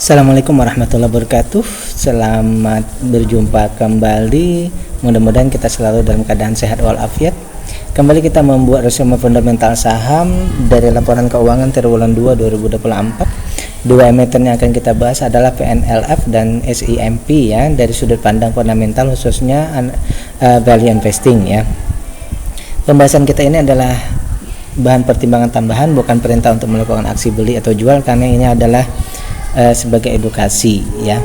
Assalamualaikum warahmatullahi wabarakatuh. Selamat berjumpa kembali. Mudah-mudahan kita selalu dalam keadaan sehat walafiat. Kembali kita membuat resume fundamental saham dari laporan keuangan triwulan 2 2024. Dua emiten yang akan kita bahas adalah PNLF dan SIMP ya, dari sudut pandang fundamental khususnya value investing ya. Pembahasan kita ini adalah bahan pertimbangan tambahan, bukan perintah untuk melakukan aksi beli atau jual, karena ini adalah sebagai edukasi ya.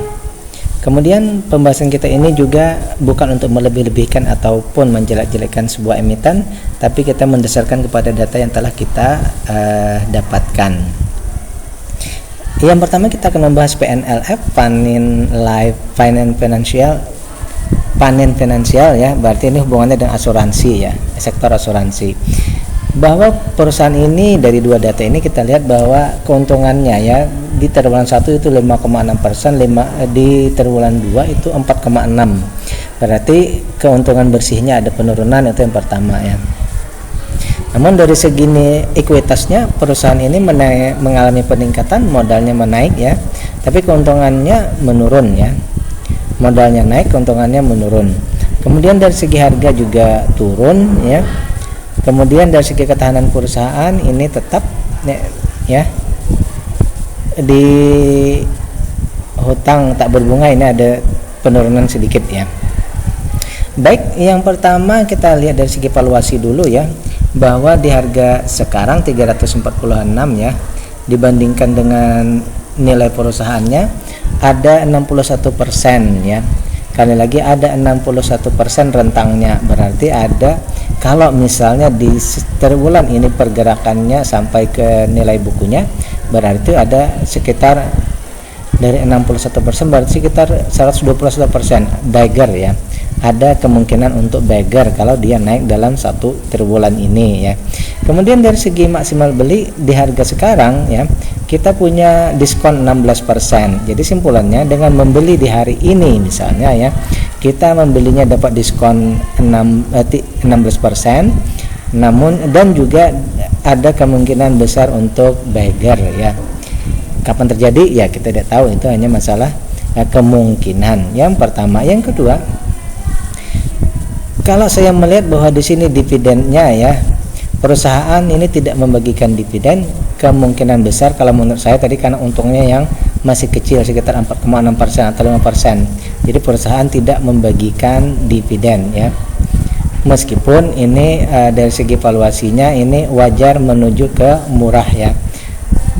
Kemudian pembahasan kita ini juga bukan untuk melebih-lebihkan ataupun menjelek-jelekan sebuah emiten, tapi kita mendasarkan kepada data yang telah kita dapatkan. Yang pertama kita akan membahas PNLF, Panin Life Panin Financial ya, berarti ini hubungannya dengan asuransi ya, sektor asuransi. Bahwa perusahaan ini dari dua data ini kita lihat bahwa keuntungannya ya di triwulan 1 itu 5,6%, di triwulan 2 itu 4,6%. Berarti keuntungan bersihnya ada penurunan, itu yang pertama ya. Namun dari segi ekuitasnya perusahaan ini mengalami peningkatan, modalnya menaik ya, tapi keuntungannya menurun ya. Modalnya naik, keuntungannya menurun. Kemudian dari segi harga juga turun ya. Kemudian dari segi ketahanan perusahaan ini tetap ya, di hutang tak berbunga ini ada penurunan sedikit ya. Baik, yang pertama kita lihat dari segi valuasi dulu ya, bahwa di harga sekarang 346 ya, dibandingkan dengan nilai perusahaannya ada 61% ya. Kali lagi ada 61% rentangnya, berarti ada, kalau misalnya di triwulan ini pergerakannya sampai ke nilai bukunya, berarti ada sekitar dari 61%, berarti sekitar 121% bagger ya. Ada kemungkinan untuk bagger kalau dia naik dalam satu triwulan ini ya. Kemudian dari segi maksimal beli di harga sekarang ya, kita punya diskon 16%. Jadi simpulannya dengan membeli di hari ini misalnya ya, kita membelinya dapat diskon 16%. Namun dan juga ada kemungkinan besar untuk bagger ya. Kapan terjadi ya kita tidak tahu, itu hanya masalah kemungkinan. Yang pertama, yang kedua, kalau saya melihat bahwa di sini dividennya ya, perusahaan ini tidak membagikan dividen, kemungkinan besar kalau menurut saya tadi karena untungnya yang masih kecil sekitar 4,6% atau 5%. Jadi perusahaan tidak membagikan dividen ya. Meskipun ini dari segi valuasinya ini wajar menuju ke murah ya.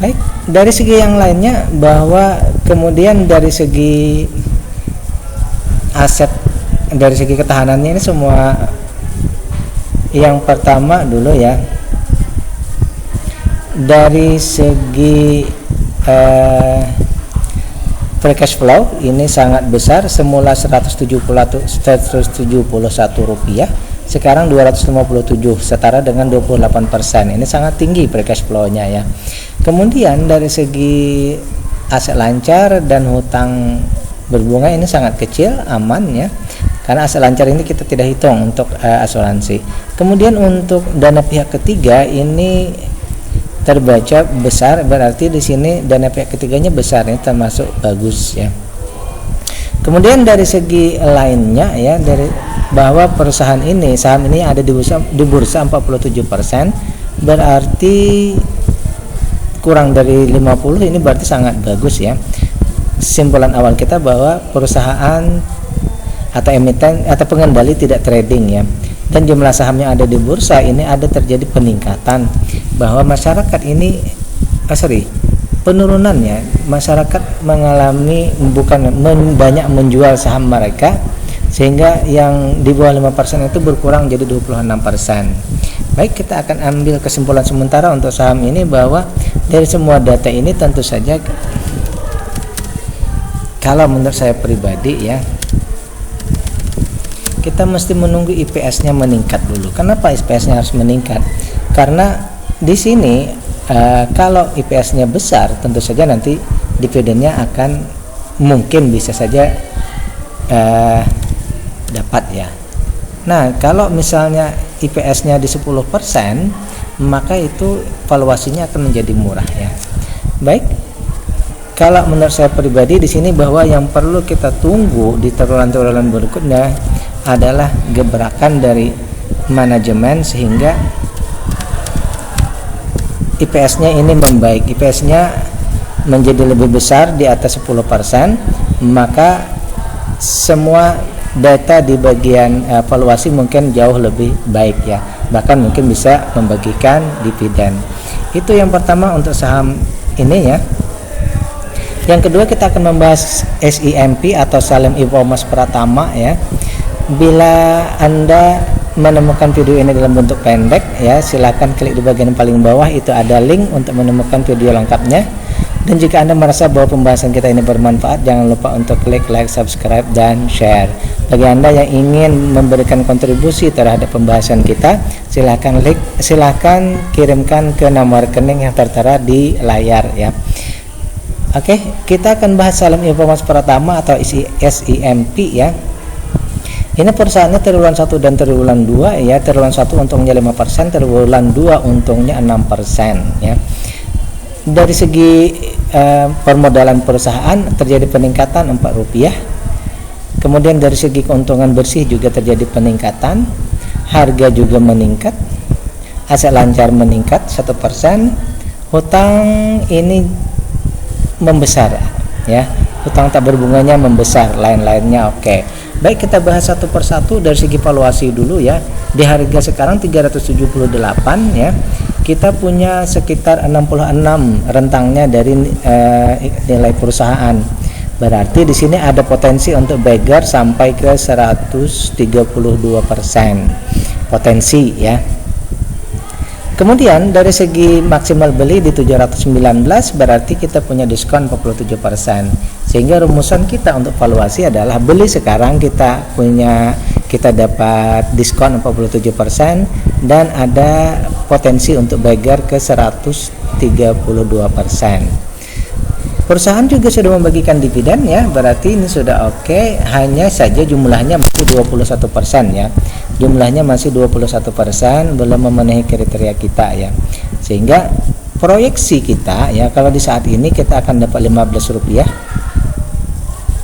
Baik, dari segi yang lainnya, bahwa kemudian dari segi aset, dari segi ketahanannya ini semua, yang pertama dulu ya, dari segi free cash flow ini sangat besar, semula 171 rupiah, sekarang 257, setara dengan 28%. Ini sangat tinggi free cash flow-nya ya. Kemudian dari segi aset lancar dan hutang berbunga ini sangat kecil, aman ya. Karena aset lancar ini kita tidak hitung untuk asuransi. Kemudian untuk dana pihak ketiga ini terbaca besar, berarti di sini dana pihak ketiganya besar, ini termasuk bagus ya. Kemudian dari segi lainnya ya, dari bahwa perusahaan ini, saham ini ada di bursa 47%, berarti kurang dari 50, ini berarti sangat bagus ya. Simpulan awal kita bahwa perusahaan atau emiten atau pengendali tidak trading ya, dan jumlah saham yang ada di bursa ini ada terjadi peningkatan, bahwa masyarakat ini penurunannya, masyarakat mengalami banyak menjual saham mereka, sehingga yang di bawah 5% itu berkurang jadi 26%. Baik, kita akan ambil kesimpulan sementara untuk saham ini, bahwa dari semua data ini tentu saja kalau menurut saya pribadi ya, kita mesti menunggu IPS-nya meningkat dulu. Kenapa IPS-nya harus meningkat? Karena di sini kalau IPS-nya besar, tentu saja nanti dividennya akan mungkin bisa saja dapat ya. Nah, kalau misalnya IPS-nya di 10%, maka itu valuasinya akan menjadi murah ya. Baik, kalau menurut saya pribadi di sini bahwa yang perlu kita tunggu di triwulan-triwulan berikutnya adalah gebrakan dari manajemen sehingga IPS-nya ini membaik, IPS-nya menjadi lebih besar di atas 10%, maka semua data di bagian valuasi mungkin jauh lebih baik ya, bahkan mungkin bisa membagikan dividen. Itu yang pertama untuk saham ini ya. Yang kedua kita akan membahas SIMP atau Salim Informasi Pratama ya. Bila Anda menemukan video ini dalam bentuk pendek ya, silakan klik di bagian paling bawah, itu ada link untuk menemukan video lengkapnya. Dan jika Anda merasa bahwa pembahasan kita ini bermanfaat, jangan lupa untuk klik like, subscribe, dan share. Bagi Anda yang ingin memberikan kontribusi terhadap pembahasan kita, silakan kirimkan ke nomor rekening yang tertera di layar ya. Oke, kita akan bahas Salim Informasi Pratama atau SIMP ya. Ini perusahaannya triwulan 1 dan triwulan 2 ya. Triwulan 1 untungnya 5%, triwulan 2 untungnya 6% ya. Dari segi permodalan perusahaan terjadi peningkatan Rp4. Kemudian dari segi keuntungan bersih juga terjadi peningkatan, harga juga meningkat, aset lancar meningkat 1%, hutang ini membesar ya, hutang tak berbunganya membesar, lain-lainnya oke. Baik, kita bahas satu persatu. Dari segi valuasi dulu ya. Di harga sekarang 378 ya, kita punya sekitar 66 rentangnya dari nilai perusahaan. Berarti di sini ada potensi untuk beggar sampai ke 132% potensi ya. Kemudian dari segi maksimal beli di 719, berarti kita punya diskon 47%. Sehingga rumusan kita untuk valuasi adalah beli sekarang kita dapat diskon 47% dan ada potensi untuk beggar ke 132%. Perusahaan juga sudah membagikan dividen ya, berarti ini sudah oke. Hanya saja jumlahnya masih 21% ya. Jumlahnya masih 21%, belum memenuhi kriteria kita ya. Sehingga proyeksi kita ya, kalau di saat ini kita akan dapat Rp15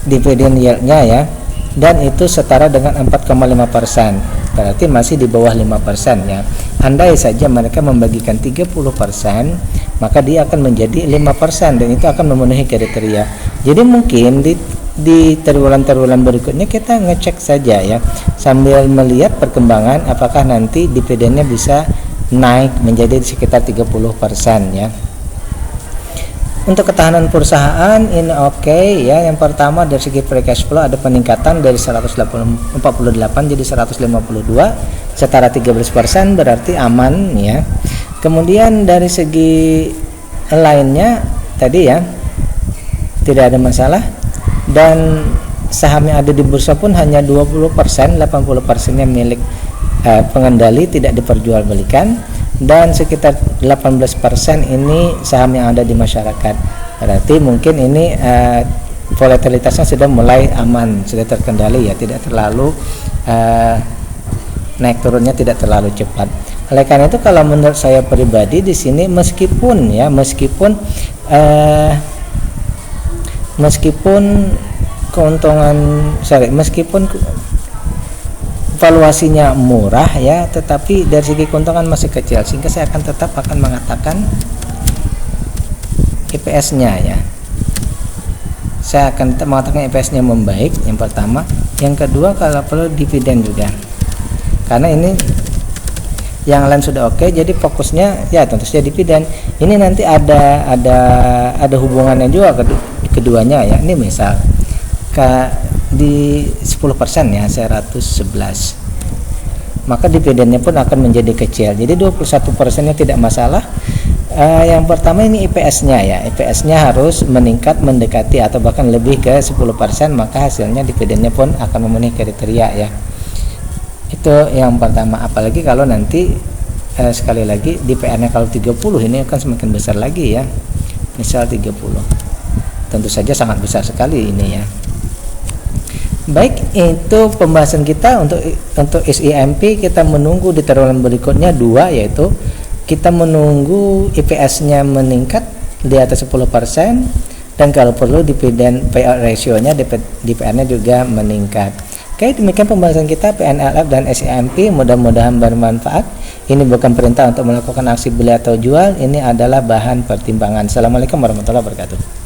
dividen yield-nya ya, dan itu setara dengan 4,5%. Berarti masih di bawah 5% ya. Andai saja mereka membagikan 30%, maka dia akan menjadi 5% dan itu akan memenuhi kriteria. Jadi mungkin di triwulan-triwulan berikutnya kita ngecek saja ya, sambil melihat perkembangan apakah nanti dividennya bisa naik menjadi sekitar 30% ya. Untuk ketahanan perusahaan ini oke ya. Yang pertama dari segi free cash flow ada peningkatan dari 148 jadi 152, setara 13%, berarti aman ya. Kemudian dari segi lainnya tadi ya tidak ada masalah, dan saham yang ada di bursa pun hanya 20%, 80%-nya milik pengendali, tidak diperjualbelikan, dan sekitar 18% ini saham yang ada di masyarakat. Berarti mungkin ini volatilitasnya sudah mulai aman, sudah terkendali ya, tidak terlalu naik turunnya tidak terlalu cepat. Oleh karena itu kalau menurut saya pribadi di sini meskipun valuasinya murah ya, tetapi dari segi keuntungan masih kecil, sehingga saya akan mengatakan IPS-nya ya. Saya akan mengatakan IPS-nya membaik, yang pertama. Yang kedua, kalau perlu dividen juga. Karena ini yang lain sudah oke, jadi fokusnya ya tentu saja dividen. Ini nanti ada hubungannya juga keduanya ya. Ini misal di 10% ya 111, maka dividennya pun akan menjadi kecil, jadi 21%-nya tidak masalah. Yang pertama ini IPS-nya ya, IPS-nya harus meningkat mendekati atau bahkan lebih ke 10%, maka hasilnya dividennya pun akan memenuhi kriteria ya. Itu yang pertama. Apalagi kalau nanti sekali lagi DPR-nya kalau 30, ini akan semakin besar lagi ya. Misal 30, tentu saja sangat besar sekali ini ya. Baik, itu pembahasan kita untuk SIMP. Kita menunggu di triwulan berikutnya 2, yaitu kita menunggu IPS-nya meningkat di atas 10%, dan kalau perlu dividen payout ratio-nya DPR-nya juga meningkat. Oke, demikian pembahasan kita PNLF dan SIMP, mudah-mudahan bermanfaat. Ini bukan perintah untuk melakukan aksi beli atau jual, ini adalah bahan pertimbangan. Assalamualaikum warahmatullahi wabarakatuh.